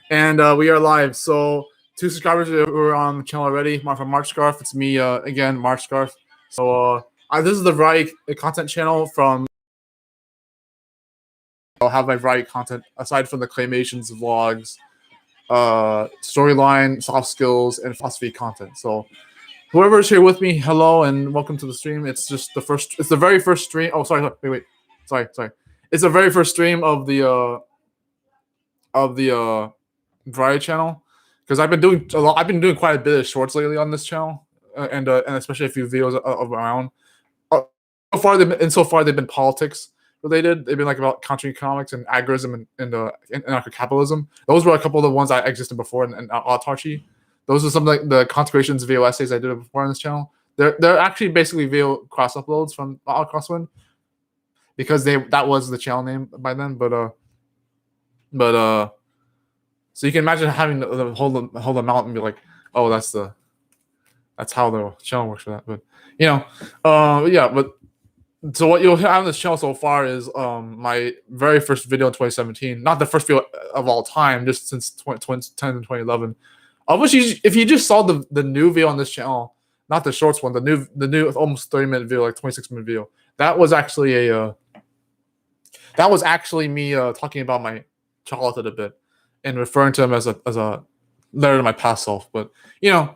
And we are live. So 2 subscribers who are on the channel already. From Marchscarf. It's me again, Marchscarf. So this is the variety content channel from. I'll have my variety content aside from the claymations, vlogs, storyline, soft skills, and philosophy content. So whoever's here with me, hello and welcome to the stream. It's just the first. It's the very first stream. Oh, sorry. Wait. Sorry. It's the very first stream of the variety channel, because I've been doing a lot. I've been doing quite a bit of shorts lately on this channel, and especially a few videos of my own. So far they've been politics related. They've been like about country economics and agorism and anarcho-capitalism. Those were a couple of the ones that existed before in autarchy. Those are some of the consecrations video essays I did before on this channel. They're actually basically video cross uploads from Crosswind, because that was the channel name by then. But so you can imagine having the whole amount and be like, oh, that's how the channel works for that. But yeah. But so what you'll have on this channel so far is my very first video in 2017, not the first video of all time, just since 2010 and 2011. Of which, if you just saw the new video on this channel, not the shorts one, the new almost 30-minute video, like 26-minute video, that was actually me talking about my childhood a bit and referring to him as a letter to my past self. But yeah,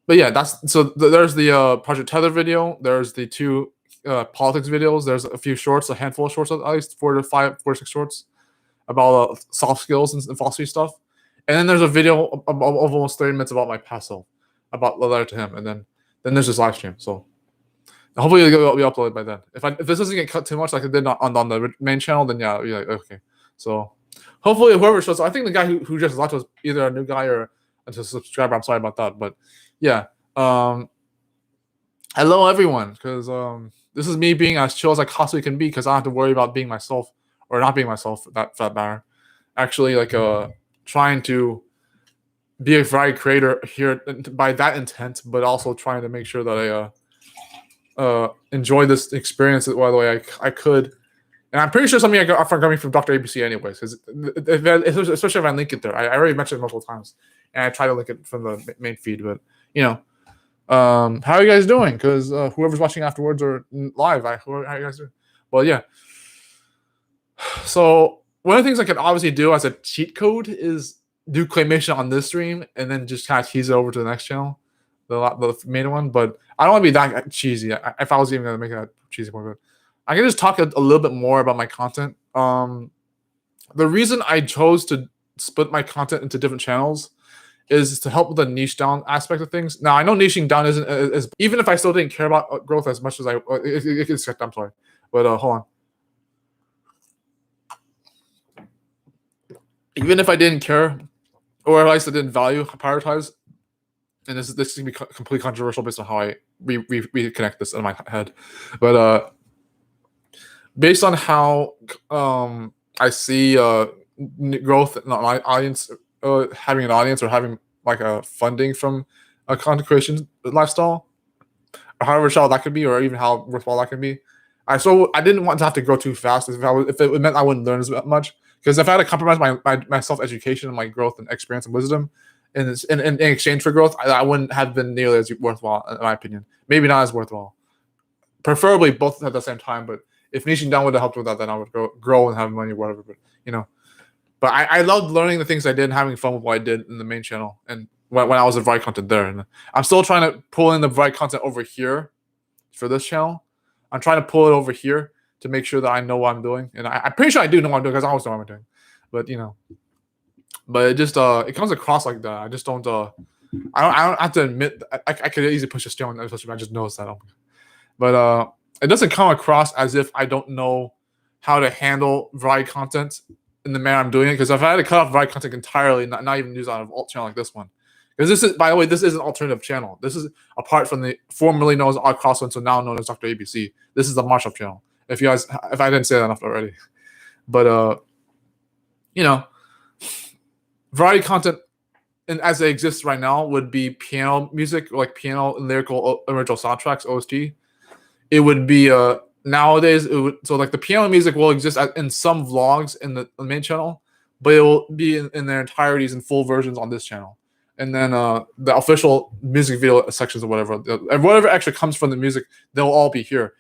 there's the Project Tether video. There's the two politics videos. There's a few shorts, a handful of shorts, at least 4 to 6 shorts about soft skills and philosophy stuff. And then there's a video of almost 30 minutes about my past self, about the letter to him. And then there's this live stream. So hopefully it'll be uploaded by then. If this doesn't get cut too much like it did on the main channel, then yeah, you're like, okay. So hopefully whoever shows up, I think the guy who just left was either a new guy or a subscriber. I'm sorry about that. But yeah. Hello everyone, because this is me being as chill as I possibly can be, because I don't have to worry about being myself or not being myself that matter. Actually, like trying to be a variety creator here by that intent, but also trying to make sure that I enjoy this experience the way I could. And I'm pretty sure something I got coming from Dr. ABC anyways, because especially if I link it there. I already mentioned it multiple times, and I try to link it from the main feed. But how are you guys doing? Because whoever's watching afterwards or live, how are you guys doing? Well, yeah. So one of the things I could obviously do as a cheat code is do claymation on this stream and then just kind of tease it over to the next channel, the main one. But I don't want to be that cheesy. If I was even going to make that cheesy point, but I can just talk a little bit more about my content. The reason I chose to split my content into different channels is to help with the niche down aspect of things. Now, I know niching down isn't as even if I still didn't care about growth as much as I'm sorry, but hold on. Even if I didn't care, or at least I didn't prioritize, and this is going to be completely controversial based on how I reconnect this in my head, but based on how I see growth in my audience, having an audience or having like a funding from a content creation lifestyle, or however shallow that could be, or even how worthwhile that can be. I didn't want to have to grow too fast if it meant I wouldn't learn as much. Because if I had to compromise my self-education and my growth and experience and wisdom in exchange for growth, I wouldn't have been nearly as worthwhile, in my opinion. Maybe not as worthwhile. Preferably both at the same time, but if niching down would have helped with that, then I would grow and have money, whatever. But I loved learning the things I did and having fun with what I did in the main channel and when I was in variety content there. And I'm still trying to pull in the variety content over here for this channel. I'm trying to pull it over here to make sure that I know what I'm doing. And I'm pretty sure I do know what I'm doing, because I always know what I'm doing. But it just it comes across like that. I just don't I don't have to admit I could easily push a string on that. I just noticed that. But it doesn't come across as if I don't know how to handle variety content in the manner I'm doing it. Because if I had to cut off variety content entirely, not even use on an alt channel like this one. Because this is, by the way, this is an alternative channel. This is apart from the formerly known as Crosswind, so now known as Dr. ABC. This is the Marchscarf channel. If I didn't say that enough already. But variety content, and as it exists right now, would be piano music, like piano and lyrical original soundtracks, OST. It would be nowadays. So like the piano music will exist in some vlogs in the main channel, but it will be in their entireties in full versions on this channel. And then the official music video sections or whatever, and whatever extra comes from the music, they'll all be here.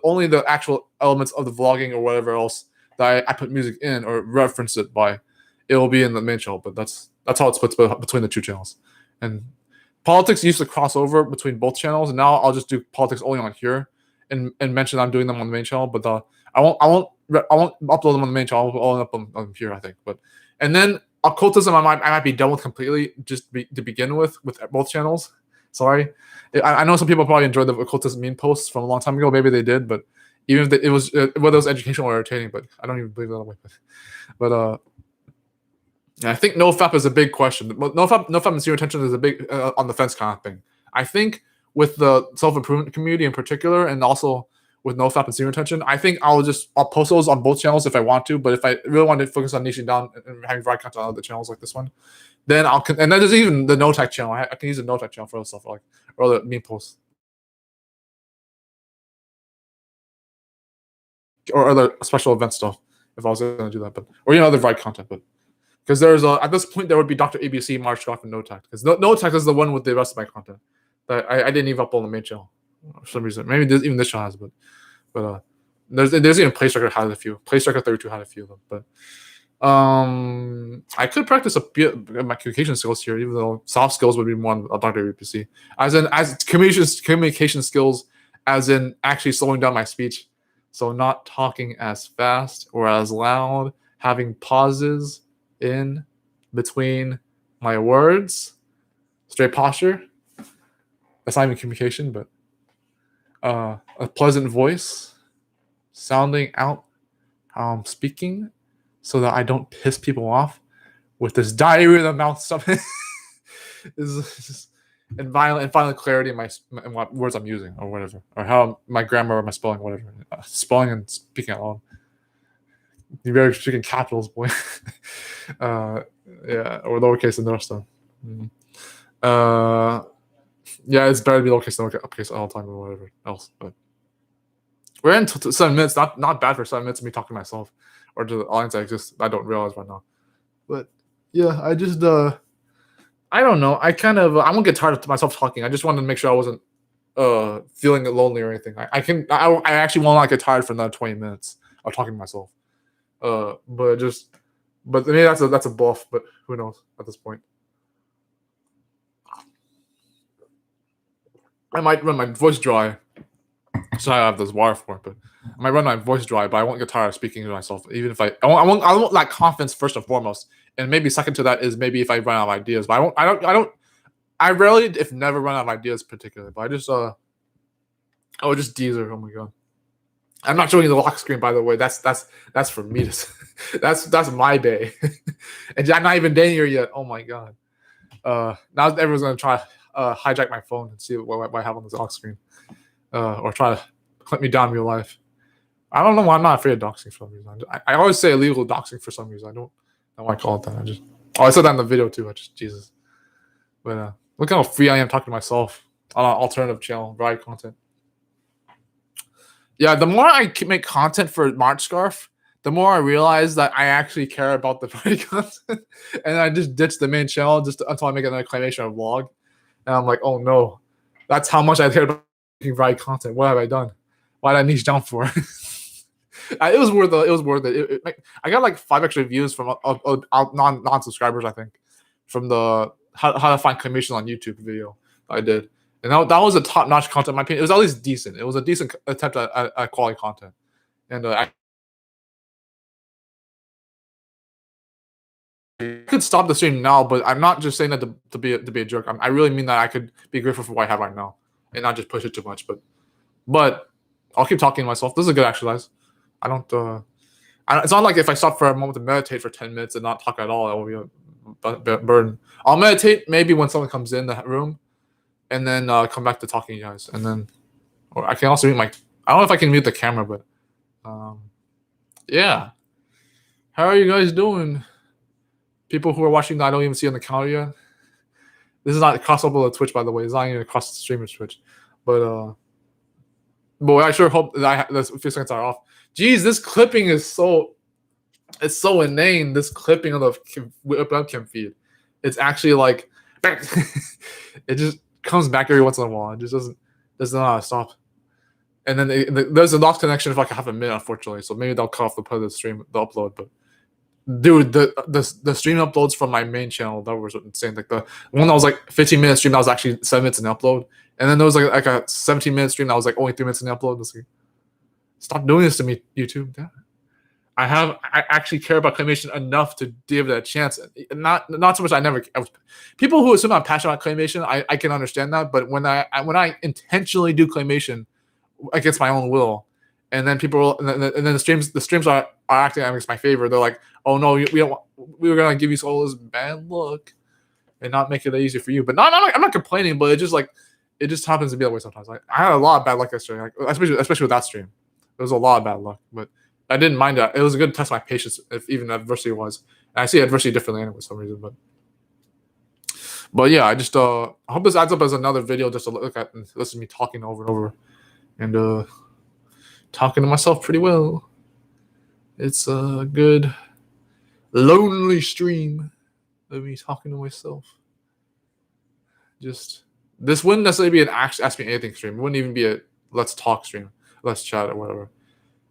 Only the actual elements of the vlogging or whatever else that I put music in or reference it by, it will be in the main channel. But that's how it splits between the two channels. And politics used to cross over between both channels, and now I'll just do politics only on here, and mention I'm doing them on the main channel. But I won't upload them on the main channel. I'll only upload them on here, I think. But and then occultism, I might be done with completely to begin with both channels. Sorry, I know some people probably enjoyed the occultism meme posts from a long time ago. Maybe they did, but even if it was whether it was educational or entertaining, but I don't even believe that way. But I think NoFap is a big question. NoFap and zero attention is a big on the fence kind of thing. I think with the self-improvement community in particular, and also with NoFap and zero attention, I think I'll post those on both channels if I want to. But if I really want to focus on niching down and having varied content on other channels like this one, then and then there's even the NoTech channel. I can use the NoTech channel for other stuff like or other meme posts or other special event stuff if I was going to do that. But or other varied content, but. Because there's at this point there would be Dr. ABC, Marchscarf, and NoTech. Because NoTech is the one with the rest of my content that I didn't even upload on the main channel for some reason. Maybe even this channel has, but there's even PlayStriker had a few. PlayStriker 32 had a few of them. But I could practice a bit of my communication skills here, even though soft skills would be more on Dr. ABC. As communication skills, as in actually slowing down my speech, so not talking as fast or as loud, having pauses in between my words, straight posture. That's not even communication, but a pleasant voice, sounding out how I'm speaking, so that I don't piss people off with this diarrhea in the mouth stuff. And violent clarity in what words I'm using or whatever, or how my grammar or my spelling, whatever, spelling and speaking out loud. You're very freaking capitals, boy. Yeah, or lowercase and the rest of them. Yeah, it's better to be lowercase than uppercase all the time or whatever else. But we're in 7 minutes. Not bad for 7 minutes of me talking to myself or to the audience. I don't realize right now. But yeah, I just I don't know. I won't get tired of myself talking. I just wanted to make sure I wasn't feeling lonely or anything. I actually will not get tired for another 20 minutes of talking to myself. But maybe that's a bluff, but who knows at this point. I might run my voice dry. So I have this wire for it, but I might run my voice dry, but I won't get tired of speaking to myself. Even if I won't lack confidence first and foremost, and maybe second to that is maybe if I run out of ideas. But I rarely, if never, run out of ideas particularly. But just Deezer. Oh my god. I'm not showing you the lock screen, by the way. That's for me. That's my day, and I'm not even dating here yet. Oh my god. Now everyone's gonna try hijack my phone and see what I have on this lock screen, or try to hunt me down in real life. I don't know why I'm not afraid of doxing for some reason. I always say illegal doxing for some reason. I don't know why I call it that. I said that in the video too. Jesus. But look how free I am talking to myself on an alternative channel, varied content. Yeah, the more I make content for Marchscarf, the more I realize that I actually care about the varied content, and I just ditch the main channel until I make another claymation or vlog, and I'm like, oh no, that's how much I care about making varied content. What have I done? Why did I niche down for? It was worth it. It was worth it. I got like 5 extra views from non-subscribers, I think, from the how to find claymation on YouTube video I did. And that was a top-notch content, in my opinion. It was at least decent. It was a decent attempt at quality content. And I could stop the stream now, but I'm not just saying that to be a jerk. I really mean that I could be grateful for what I have right now and not just push it too much. But I'll keep talking to myself. This is a good exercise. I don't. It's not like if I stop for a moment to meditate for 10 minutes and not talk at all, it will be a burden. I'll meditate maybe when someone comes in the room, and then come back to talking to you guys. And then, or I can also mute I don't know if I can mute the camera, but yeah. How are you guys doing? People who are watching that I don't even see on the counter yet. This is not crossable to Twitch, by the way. It's not even across the streamer's Twitch. But boy, I sure hope that the few seconds are off. Jeez, this clipping is so It's so inane. This clipping of the webcam feed. It's actually like it just comes back every once in a while. It just doesn't know how to stop. And then there's a lost connection for like half a minute, unfortunately. So maybe they'll cut off the part of the stream, the upload. But dude, the stream uploads from my main channel that was insane. Like the one that was like 15-minute stream that was actually 7 minutes in the upload, and then there was like a 17-minute stream that was like only 3 minutes in the upload. It's like, stop doing this to me, YouTube. Damn it. I actually care about claymation enough to give it a chance. Not so much. People who assume I'm passionate about claymation, I can understand that. But when I intentionally do claymation against my own will, and then people and then the streams are acting against my favor. They're like, oh no, we were gonna give you all this bad luck and not make it easier for you. But I'm not complaining. But it just happens to be that way sometimes. Like I had a lot of bad luck yesterday, like, especially with that stream. There was a lot of bad luck, but I didn't mind that. It was a good test of my patience, if even adversity was. And I see adversity differently anyway for some reason. But yeah, I just I hope this adds up as another video just to look at and listen to me talking over and over, and talking to myself pretty well. It's a good lonely stream of me talking to myself. Just this wouldn't necessarily be an Ask Me Anything stream. It wouldn't even be a Let's Talk stream, Let's Chat or whatever.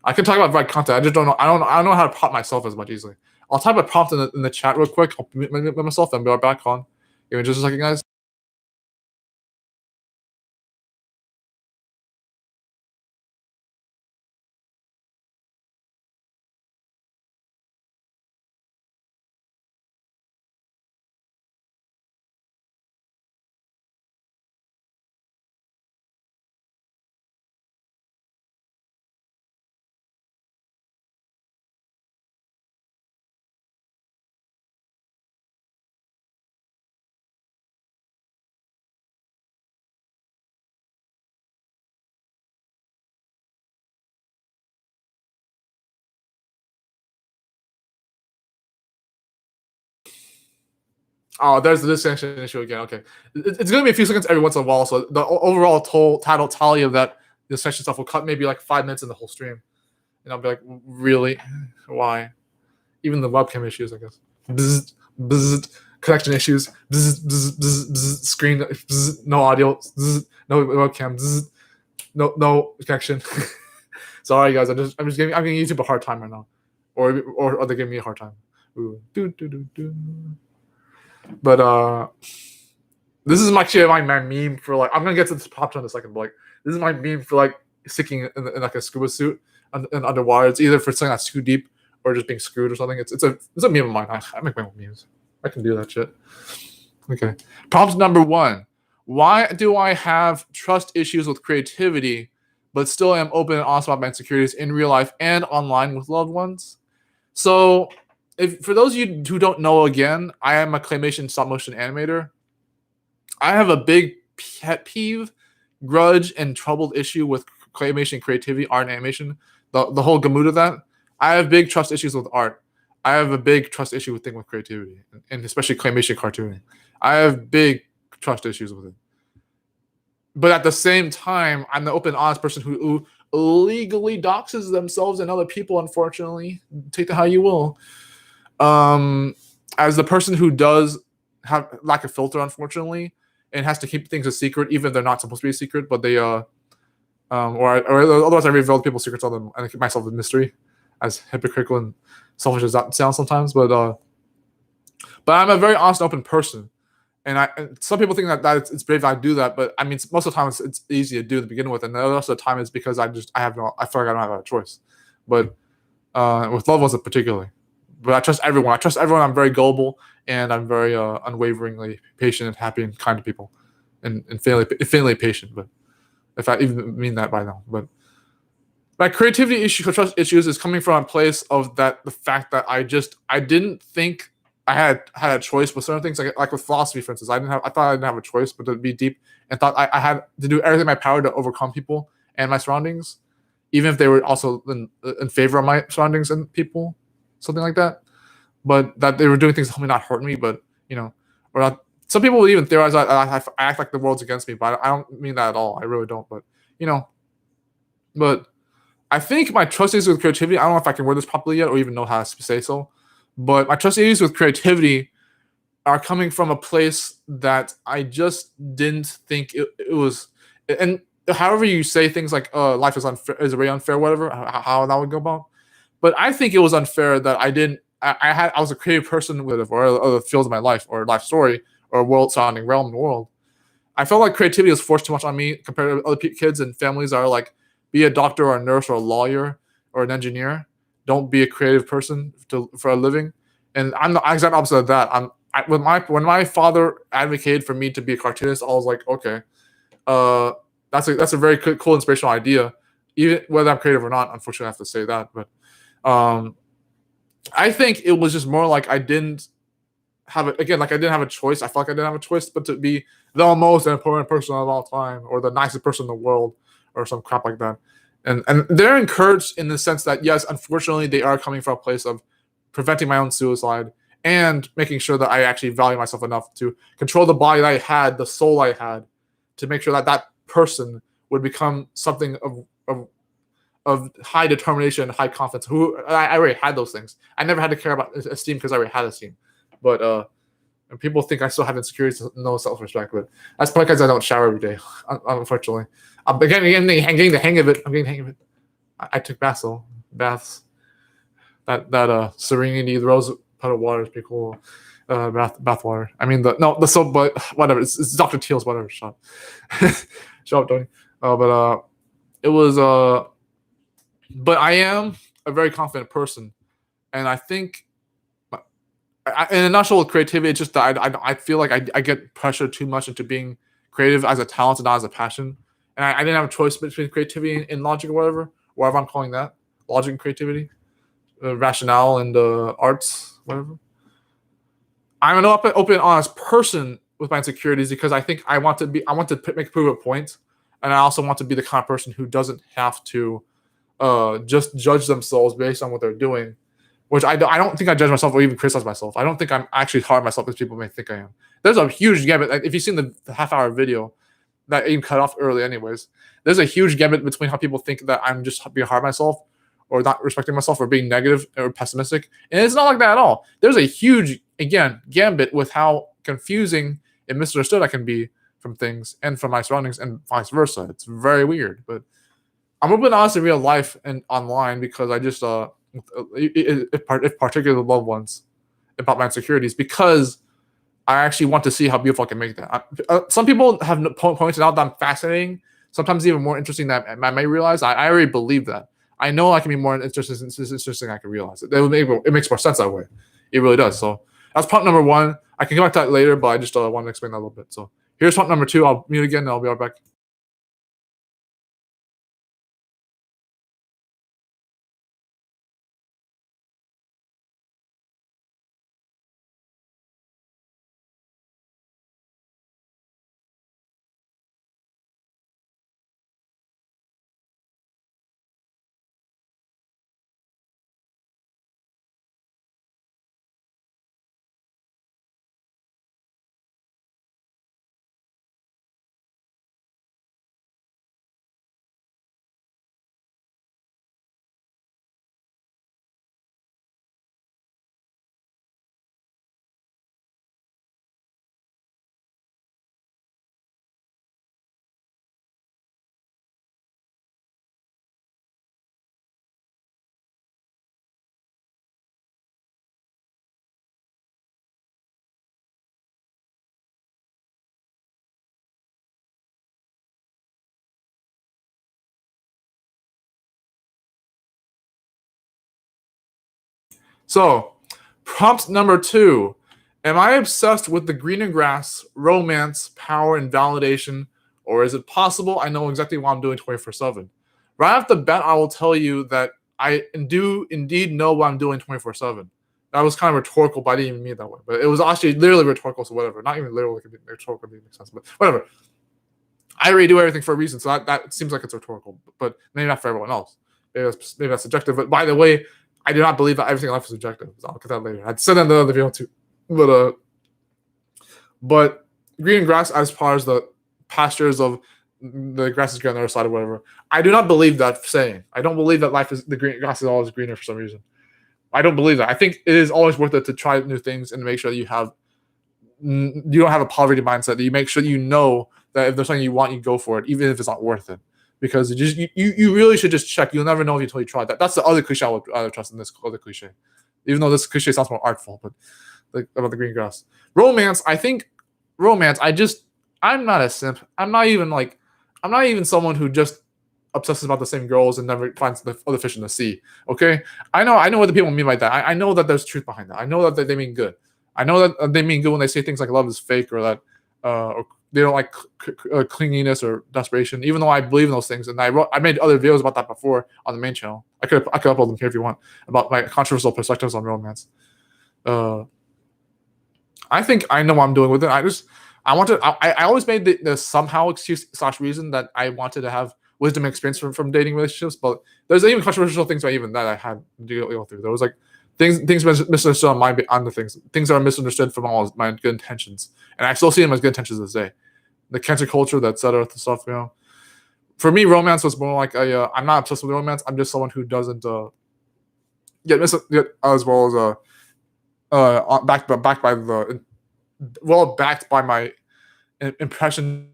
I can talk about right content. I just don't know. I don't know how to prompt myself as much easily. I'll type a prompt in the chat real quick. I'll mute myself and be right back on. Give me just a second, guys. Oh, there's the disconnection issue again. Okay, it's gonna be a few seconds every once in a while. So the overall title tally of that disconnection stuff will cut maybe like 5 minutes in the whole stream, and I'll be like, really, why? Even the webcam issues, I guess. Bzz, bzz, connection issues. Bzz, bzz, bzz, bzz, screen. Bzz, no audio. Bzz, no webcam. Bzz, no connection. Sorry, guys. I'm giving YouTube a hard time right now, or they're giving me a hard time. Ooh. But this is actually my meme for like. I'm gonna get to this pop in a second, but like this is my meme for like sticking in like a scuba suit and underwater. It's either for something that's too deep or just being screwed or something. It's a meme of mine. I make my own memes. I can do that shit. Okay. Prompt number 1. Why do I have trust issues with creativity, but still am open and honest about my insecurities in real life and online with loved ones? So, for those of you who don't know, again, I am a claymation stop motion animator. I have a big pet peeve, grudge, and troubled issue with claymation creativity, art, and animation. The whole gamut of that. I have big trust issues with art. I have a big trust issue with creativity, and especially claymation cartooning. I have big trust issues with it. But at the same time, I'm the open, honest person who illegally doxes themselves and other people, unfortunately. Take that how you will. As the person who does have lack of filter, unfortunately, and has to keep things a secret, even if they're not supposed to be a secret, but they or otherwise I reveal people's secrets on them and I keep myself a mystery, as hypocritical and selfish as that sounds sometimes. But I'm a very honest and open person, and some people think that it's brave I do that, but I mean most of the time it's easy to do to begin with, and the rest of the time it's because I feel like I don't have a choice. But with loved ones particularly. But I trust everyone. I'm very gullible, and I'm very unwaveringly patient and happy and kind to people, and faintly patient. But if I even mean that by now, but my creativity issue, trust issues, is coming from a place of the fact that I didn't think I had a choice with certain things, like with philosophy, for instance. I thought I didn't have a choice, but to be deep, and thought I had to do everything in my power to overcome people and my surroundings, even if they were also in favor of my surroundings and people. Something like that, but that they were doing things to help me not hurt me, but or not. Some people will even theorize that I act like the world's against me, but I don't mean that at all. I really don't. But I think my trust issues with creativity, I don't know if I can word this properly yet or even know how to say so, but my trust issues with creativity are coming from a place that I just didn't think it was. And however you say things like life is unfair, is very unfair, whatever, how that would go about. But I think it was unfair that I was a creative person with or other fields of my life or life story or world surrounding realm in the world. I felt like creativity was forced too much on me compared to other kids and families that are like, be a doctor or a nurse or a lawyer or an engineer. Don't be a creative person for a living. And I'm the exact opposite of that. When my father advocated for me to be a cartoonist, I was like, okay, that's a very cool inspirational idea. Even whether I'm creative or not, unfortunately, I have to say that. But I think it was just more like I didn't have it again. Like I didn't have a choice. I felt like I didn't have a choice, but to be the most important person of all time, or the nicest person in the world, or some crap like that. And they're encouraged in the sense that yes, unfortunately, they are coming from a place of preventing my own suicide and making sure that I actually value myself enough to control the body that I had, the soul I had, to make sure that that person would become something of high determination, high confidence. Who I already had those things. I never had to care about esteem because I already had esteem. But and people think I still have insecurities, no self-respect. But that's probably because I don't shower every day, unfortunately. I'm getting the hang of it. I'm getting the hang of it. I took baths. That Serenity, the rose petal water is pretty cool. Bath water. I mean the soap, but whatever. It's Dr. Teal's whatever. Shut up, Tony. But it was but I am a very confident person, and I think, in a nutshell, with creativity, it's just that I feel like I get pressured too much into being creative as a talent and not as a passion, and I didn't have a choice between creativity and logic or whatever I'm calling that, logic and creativity, rationale and arts, whatever. I'm an open, honest person with my insecurities because I think I want to prove a point, and I also want to be the kind of person who doesn't have to just judge themselves based on what they're doing, which I don't think I judge myself or even criticize myself. I don't think I'm actually hard on myself as people may think I am. There's a huge gambit. If you've seen the half-hour video that even cut off early anyways, there's a huge gambit between how people think that I'm just being hard on myself or not respecting myself or being negative or pessimistic. And it's not like that at all. There's a huge, again, gambit with how confusing and misunderstood I can be from things and from my surroundings and vice versa. It's very weird, but I'm open to honest in real life and online because I just if particularly loved ones about my insecurities because I actually want to see how beautiful I can make that. Some people have pointed out that I'm fascinating, sometimes even more interesting than I may realize. I already believe that. I know I can be more interesting than I can realize. It makes more sense that way. It really does. So that's point number one. I can come back to that later, but I just want to explain that a little bit. So here's point number two. I'll mute again and I'll be right back. So, prompt number two. Am I obsessed with the greener grass, romance, power, and validation? Or is it possible I know exactly what I'm doing 24/7? Right off the bat, I will tell you that I do indeed know what I'm doing 24/7. That was kind of rhetorical, but I didn't even mean it that way. But it was actually literally rhetorical, so whatever. Not even literally rhetorical, it makes sense, but whatever. I already do everything for a reason, so that seems like it's rhetorical, but maybe not for everyone else. Maybe that's subjective. But by the way, I do not believe that everything in life is subjective. So I'll get that later. I'd said that in the other video too. But green grass as far as the pastures of the grass is greener on the other side or whatever. I do not believe that saying. I don't believe that the grass is always greener for some reason. I don't believe that. I think it is always worth it to try new things and make sure that you don't have a poverty mindset. That you make sure that you know that if there's something you want, you go for it, even if it's not worth it. Because you really should just check. You'll never know until you try that. That's the other cliche I would trust in this other cliche. Even though this cliche sounds more artful, but like about the green grass. Romance, I think romance, I'm not a simp. I'm not even someone who just obsesses about the same girls and never finds the other fish in the sea. Okay? I know what the people mean by that. I know that there's truth behind that. I know that they mean good. I know that they mean good when they say things like love is fake or that or they don't like clinginess or desperation, even though I believe in those things. And I made other videos about that before on the main channel. I could upload them here if you want, about my controversial perspectives on romance. I think I know what I'm doing with it. I always made the somehow excuse / reason that I wanted to have wisdom and experience from dating relationships, but there's even controversial things about even that I had to go through. There was like things misunderstood on the things that are misunderstood from all my good intentions, and I still see them as good intentions to this day. The cancer culture, that etc. stuff, you know. For me, romance was more like I'm not obsessed with romance. I'm just someone who doesn't get as well as backed by my impression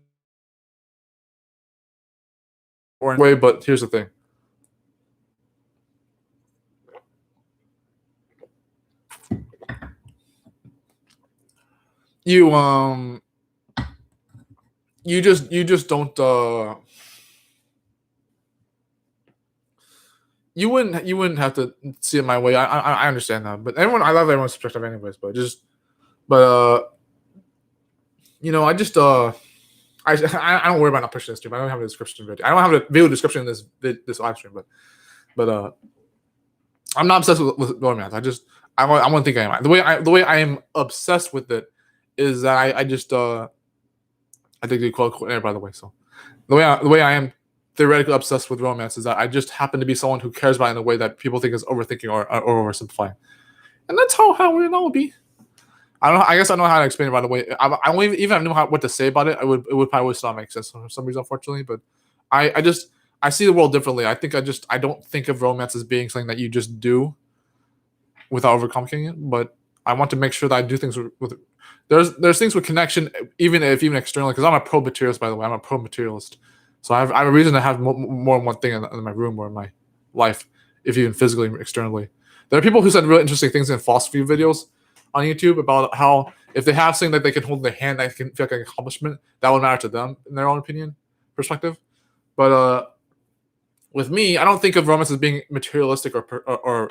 or way. But here's the thing. You just don't you wouldn't have to see it my way. I understand that, but I love everyone's perspective anyways. But you know, I don't worry about not pushing this stream. I don't have a description video. I don't have a video description in this live stream, but I'm not obsessed with romance. I want to think I am. The way I am obsessed with it is that I think they quote there, by the way. So the way I am theoretically obsessed with romance is that I just happen to be someone who cares about it in a way that people think is overthinking or oversimplifying, and that's how it all be. I don't know. I guess I don't know how to explain it. By the way, I don't even know what to say about it. It would probably still not make sense for some reason, unfortunately. But I see the world differently. I think I don't think of romance as being something that you just do without overcomplicating it. But I want to make sure that I do things with there's things with connection, even externally. Because I'm a pro materialist, by the way. I'm a pro materialist, so I have a reason to have more than one thing in my room or in my life, if even physically externally. There are people who said really interesting things in philosophy videos on YouTube about how if they have something that they can hold in their hand that can feel like an accomplishment, that would matter to them in their own opinion, perspective. But with me, I don't think of romance as being materialistic or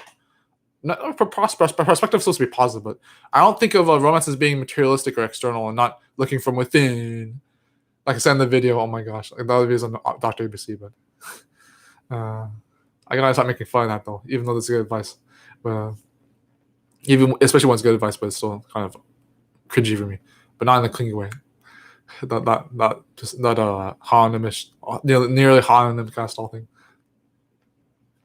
not prosperous. Perspective is supposed to be positive, but I don't think of romance as being materialistic or external and not looking from within. Like I said in the video, oh my gosh, like the other videos on Dr. ABC, but I gotta stop making fun of that though, even though this is good advice. But even especially when it's good advice, but it's still kind of cringy for me, but not in a clingy way. Not homonym-ish, nearly homonym kind of style thing.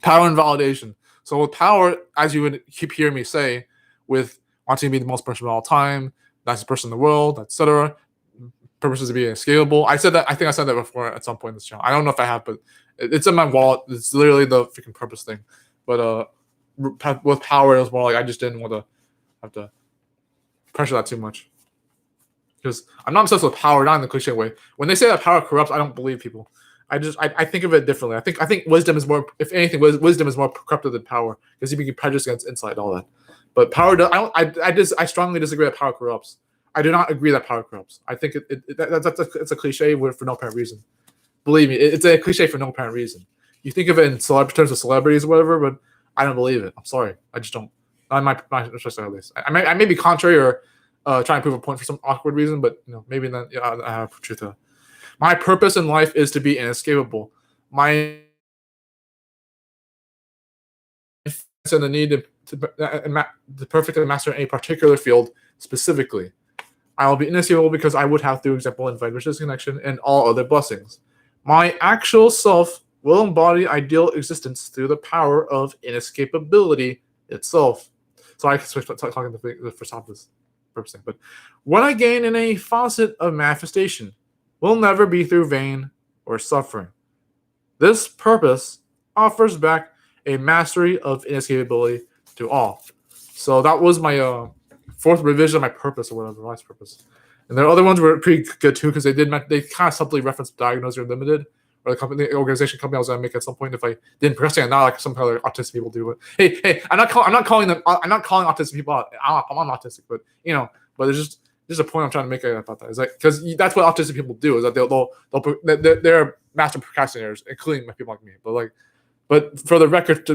Power and validation. So with power, as you would keep hearing me say, with wanting to be the most person of all time, nicest person in the world, etc. Purposes of being scalable. I said that. I think I said that before at some point in this channel. I don't know if I have, but it's in my wallet. It's literally the freaking purpose thing. But with power, it was more like I just didn't want to have to pressure that too much. Because I'm not obsessed with power, not in the cliche way. When they say that power corrupts, I don't believe people. I think of it differently. I think wisdom is more, if anything, wisdom is more corrupted than power because you can be prejudiced against insight, all that. But power, I strongly disagree that power corrupts. I do not agree that power corrupts. I think it's a cliche word for no apparent reason. Believe me, it's a cliche for no apparent reason. You think of it in terms of celebrities or whatever, but I don't believe it. I'm sorry, I just don't. Not my perspective at least. I may be contrary or trying to prove a point for some awkward reason, but maybe then I have truth to it. My purpose in life is to be inescapable. My and the need to perfectly master a particular field specifically. I will be inescapable because I would have, through example, invite riches, connection, and all other blessings. My actual self will embody ideal existence through the power of inescapability itself. So I can switch talking to the first half of this purposing. But what I gain in a faucet of manifestation will never be through vain or suffering. This purpose offers back a mastery of inescapability to all. So that was my fourth revision of my purpose or whatever, life's purpose. And the other ones were pretty good too because they kind of subtly referenced Diagnose You're Limited, or the organization company I was gonna make at some point if I didn't procrastinate, not like some other autistic people do. But hey, I'm not calling autistic people out. I'm not autistic, but but there's just a point I'm trying to make about that. Is like because that's what autistic people do, is that they're master procrastinators, including people like me. But for the record,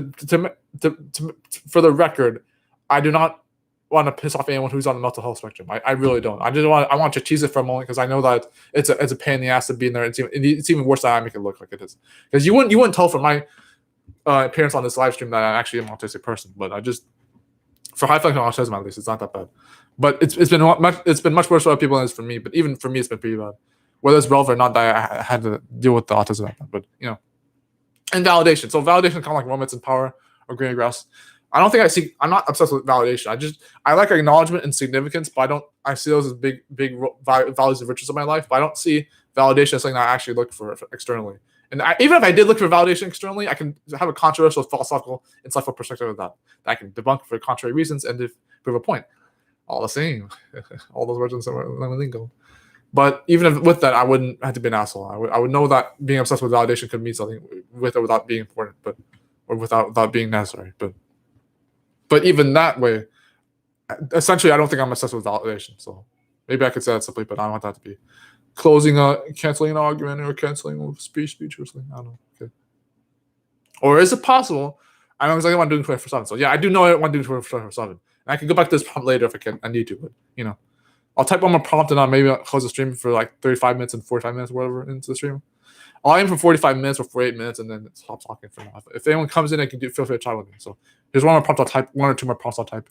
for the record, I do not want to piss off anyone who's on the mental health spectrum. I really don't. I want to cheese it for a moment because I know that it's a pain in the ass to be in there. It's even worse than I make it look like it is. Because you wouldn't tell from my appearance on this live stream that I'm actually an autistic person. But I just, for high functioning autism at least, it's not that bad. But it's been much worse for other people than it's for me. But even for me, it's been pretty bad. Whether it's relevant or not, that I had to deal with the autism. But and validation. So validation kind of like romance and power or greener grass. I'm not obsessed with validation. I like acknowledgement and significance, but I see those as big values and virtues of my life, but I don't see validation as something that I actually look for externally. And even if I did look for validation externally, I can have a controversial, philosophical, insightful perspective of that I can debunk for contrary reasons and prove a point. All the same. All those words in some lingo. But even with that, I wouldn't have to be an asshole. I would know that being obsessed with validation could mean something with or without being important, or without being necessary. But even that way, essentially, I don't think I'm obsessed with validation. So maybe I could say that simply, but I don't want that to be canceling an argument or canceling a speech or something. I don't know. Okay. Or is it possible? I know exactly what I'm doing 24/7. So yeah, I do know what I'm doing 24/7. And I can go back to this prompt later if I need to. But I'll type on my prompt and maybe I'll close the stream for like 35 minutes and 45 minutes, or whatever, into the stream. I'll aim for 45 minutes or 48 minutes and then stop talking for now. If anyone comes in, I can feel free to chat with me. So here's one more prompt I'll type, one or two more prompts I'll type.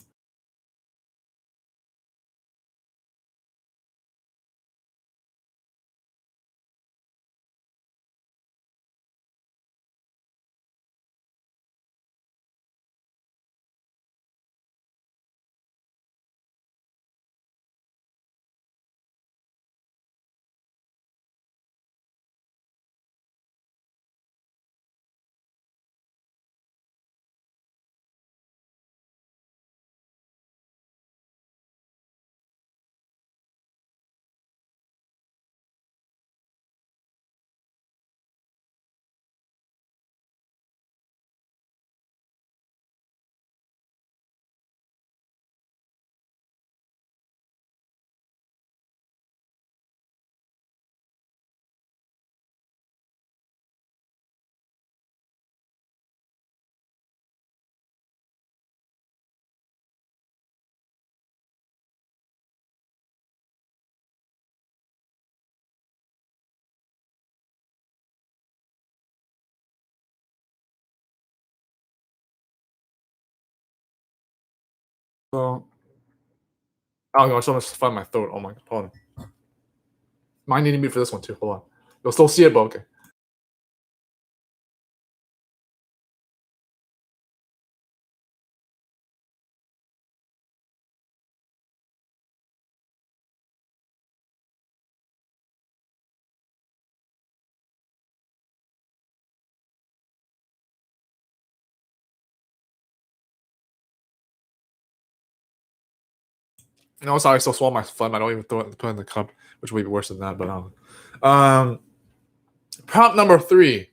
So oh gosh, I almost find my throat. Oh my god, hold on. Mine needed me for this one too. Hold on. You'll still see it, but okay. And also, I still swallow my phlegm. I don't even put it in the cup, which would be worse than that. But prompt number 3.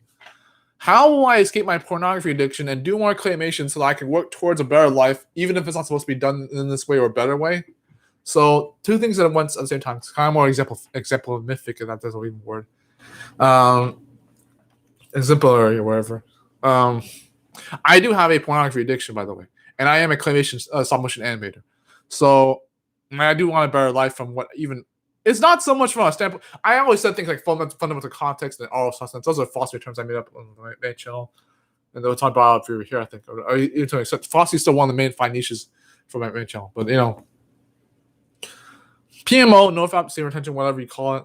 How will I escape my pornography addiction and do more claymation so that I can work towards a better life, even if it's not supposed to be done in this way or a better way? So 2 things at once at the same time. It's kind of more exemplific, if that doesn't even word. Exemplary or whatever. I do have a pornography addiction, by the way, and I am a claymation stop motion animator. So I do want a better life from what even. It's not so much from a standpoint. I always said things like fundamental context and oral sustenance. Those are philosophy terms I made up on my main channel, and they'll talk about if you were here, I think. Or even to except philosophy is still one of the main 5 niches for my main channel. But PMO, no fantasy retention, whatever you call it.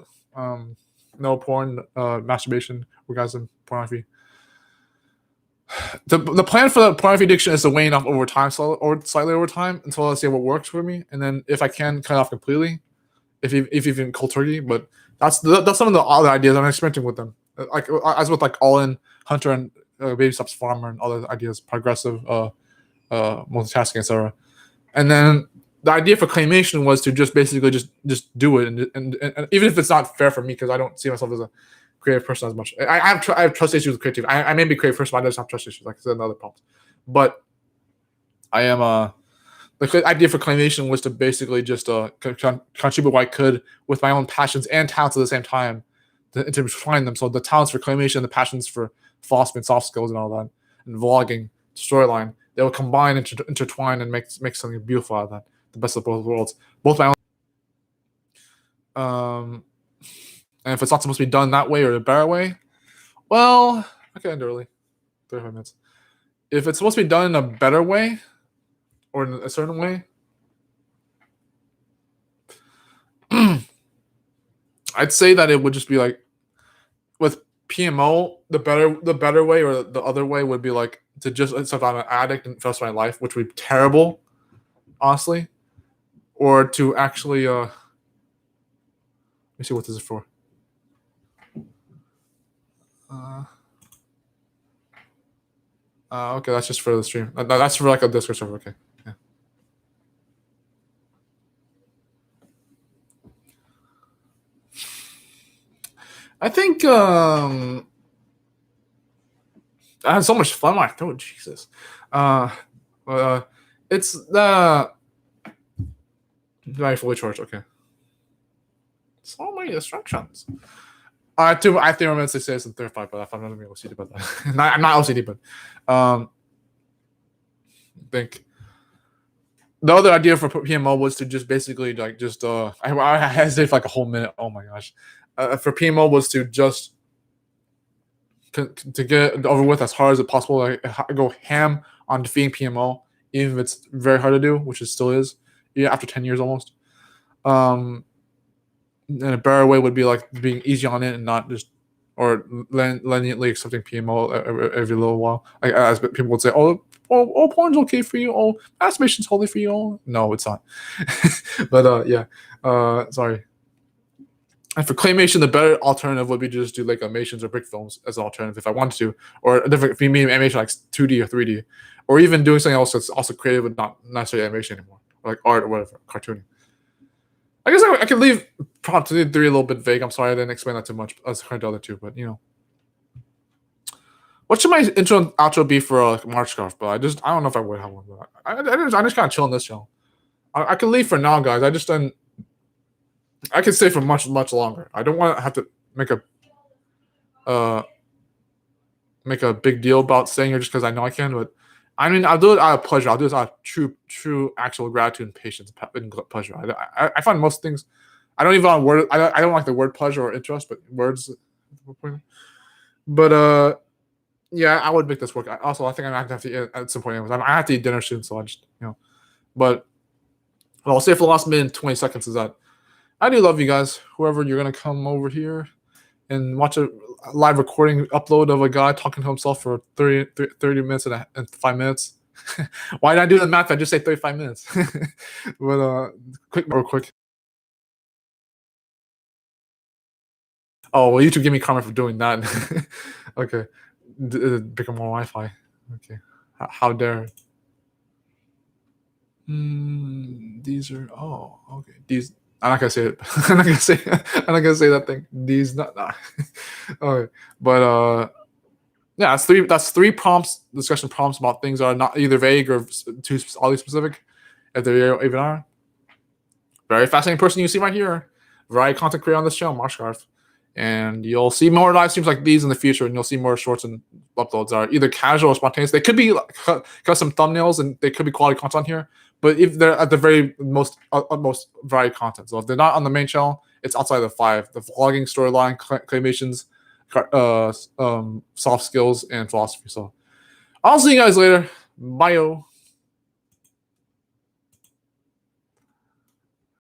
No porn, masturbation, orgasm, pornography. The plan for the pornography addiction is to wane off over time, slightly over time, until I see what works for me, and then if I can, cut it off completely. If even cold turkey, but that's some of the other ideas I'm experimenting with them. like as with like All In, Hunter, and Baby Steps Farmer, and other ideas, progressive multitasking, etc. And then the idea for claymation was to just basically just do it, and even if it's not fair for me because I don't see myself as a creative person as much. I have trust issues with creativity. I may be a creative person, but I just have trust issues. Like I said, another problem. But I am the idea for claymation was to basically just contribute what I could with my own passions and talents at the same time to intertwine them. So the talents for claymation, the passions for philosophy and soft skills and all that, and vlogging, storyline, they will combine, intertwine, and make something beautiful out of that. The best of both worlds. Both my own. And if it's not supposed to be done that way or a better way, well, I can end early. 35 minutes. If it's supposed to be done in a better way or in a certain way, I'd say that it would just be like with PMO, the better way or the other way would be like to just accept I'm an addict and first my life, which would be terrible, honestly. Or to actually let me see what this is for. Okay, that's just for the stream. That's for like a Discord server. Okay. Yeah. I think I had so much fun. My throat, Jesus. It's the very fully charged. Okay. So many instructions. 2 I think minutes. They say it's in 35, but I'm not gonna be OCD about that. I'm not OCD, but I think the other idea for PMO was to just basically like just I hesitated for like a whole minute. Oh my gosh. For PMO was to just to get it over with as hard as it possible. Like go ham on defeating PMO, even if it's very hard to do, which it still is. Yeah, after 10 years almost. And a better way would be like being easy on it and not just or leniently accepting PMO every little while. Like as people would say, oh, porn's okay for you. Oh, masturbation's holy for you. Oh, no, it's not. But yeah. Sorry. And for claymation, the better alternative would be to just do like animations or brick films as an alternative if I wanted to, or a different, if you mean animation like 2D or 3D, or even doing something else that's also creative but not necessarily animation anymore, or like art or whatever, cartooning. I guess I can leave prompt 3 a little bit vague. I'm sorry I didn't explain that too much as compared to the other two, but you know. What should my intro and outro be for Marchscarf? But I don't know if I would have one. But I just kind of chill on this channel. I can leave for now, guys. I just didn't. I could stay for much longer. I don't want to have to make a big deal about staying here just because I know I can. But I mean, I'll do it out of pleasure. I'll do this out of true, actual gratitude and patience and pleasure. I find most things. I don't even want word. I don't like the word pleasure or interest, but words. But yeah, I would make this work. I think I'm gonna have to eat at some point. Anyways. I have to eat dinner soon, so I just But what I'll say for the last minute and 20 seconds is that I do love you guys. Whoever you're gonna come over here and watch a live recording upload of a guy talking to himself for 30 minutes and 5 minutes. Why did I do the math? I just say 35 minutes. But real quick. Oh, well, YouTube give me karma for doing that. Okay. Become more Wi-Fi. Okay. How dare. These are okay. These I'm not gonna say it. I'm not gonna say that thing. These not. Okay. But yeah, that's three prompts, discussion prompts about things that are not either vague or too oddly specific, if they even are. Very fascinating person you see right here. Variety content creator on this channel, Marchscarf. And you'll see more live streams like these in the future, and you'll see more shorts and uploads that are either casual or spontaneous. They could be custom thumbnails, and they could be quality content here. But if they're at the very most varied content, so if they're not on the main channel, it's outside the 5: the vlogging, storyline, claymations, soft skills, and philosophy. So I'll see you guys later. Bye.